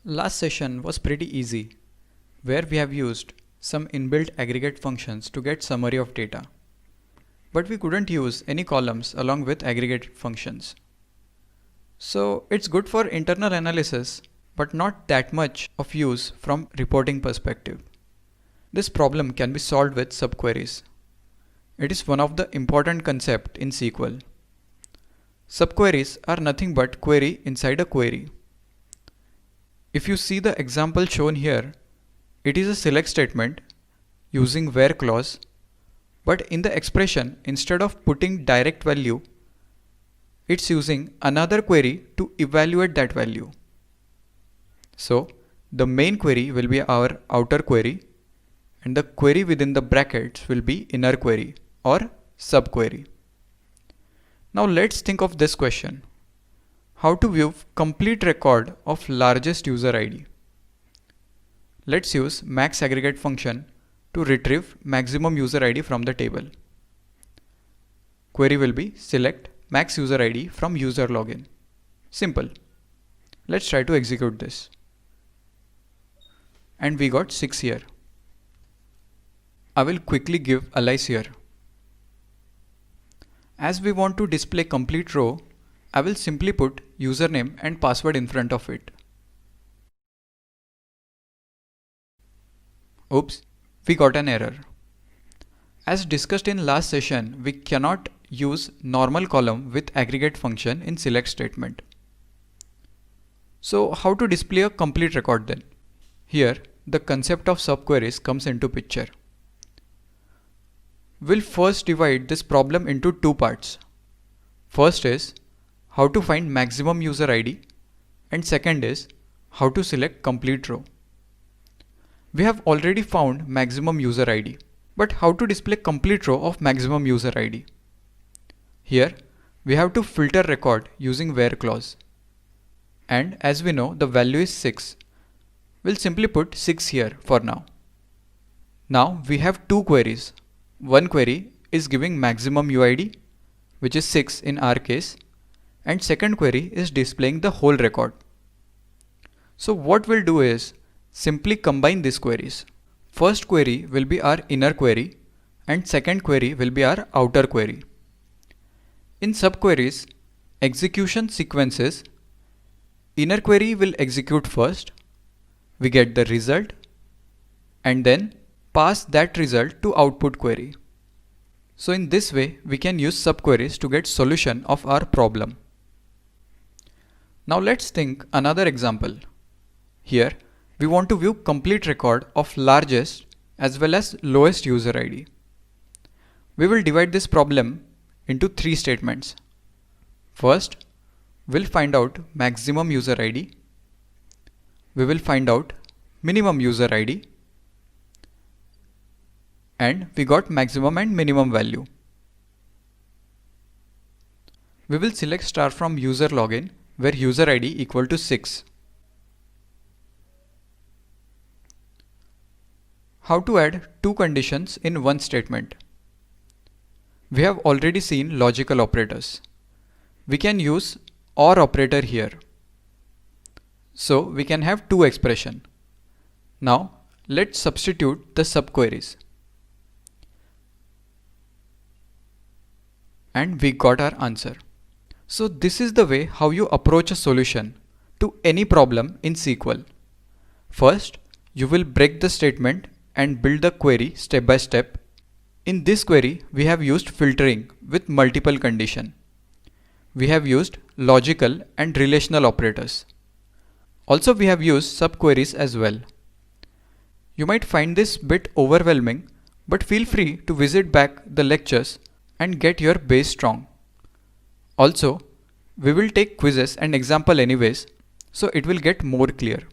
Last session was pretty easy, where we have used some inbuilt aggregate functions to get summary of data. But we couldn't use any columns along with aggregate functions. So it's good for internal analysis, but not that much of use from reporting perspective. This problem can be solved with subqueries. It is one of the important concepts in SQL. Subqueries are nothing but query inside a query. If you see the example shown here, it is a select statement using where clause, but in the expression, instead of putting direct value, it's using another query to evaluate that value. So the main query will be our outer query, and the query within the brackets will be inner query or subquery. Now let's think of this question. How to view complete record of largest user ID? Let's use max aggregate function to retrieve maximum user ID from the table. Query will be select max user ID from user login. Simple. Let's try to execute this. And we got 6 here. I will quickly give alias here. As we want to display complete row, I will simply put username and password in front of it. Oops, we got an error. As discussed in last session, we cannot use normal column with aggregate function in select statement. So how to display a complete record then? Here, the concept of subqueries comes into picture. We'll first divide this problem into two parts. First is how to find maximum user ID, and second is how to select complete row. We have already found maximum user ID, but how to display complete row of maximum user ID? Here we have to filter record using where clause, and as we know the value is 6. We'll simply put 6 here for now. Now we have two queries. One query is giving maximum UID, which is 6 in our case, and second query is displaying the whole record. So what we'll do is simply combine these queries. First query will be our inner query and second query will be our outer query. In subqueries, execution sequences, inner query will execute first, we get the result, and then pass that result to output query. So in this way, we can use subqueries to get solution of our problem. Now let's think another example. Here, we want to view complete record of largest as well as lowest user ID. We will divide this problem into 3 statements. First, we'll find out maximum user ID. We will find out minimum user ID. And we got maximum and minimum value. We will select star from user login where user ID equal to 6. How to add two conditions in one statement? We have already seen logical operators. We can use OR operator here. So we can have two expressions. Now let's substitute the subqueries. And we got our answer. So this is the way how you approach a solution to any problem in SQL. First, you will break the statement and build the query step by step. In this query, we have used filtering with multiple conditions. We have used logical and relational operators. Also, we have used subqueries as well. You might find this bit overwhelming, but feel free to visit back the lectures and get your base strong. Also, we will take quizzes and example anyways, so it will get more clear.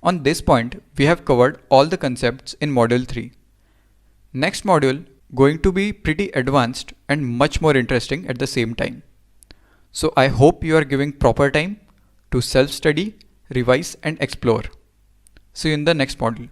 On this point, we have covered all the concepts in module 3. Next module going to be pretty advanced and much more interesting at the same time. So I hope you are giving proper time to self-study, revise and explore. See you in the next module.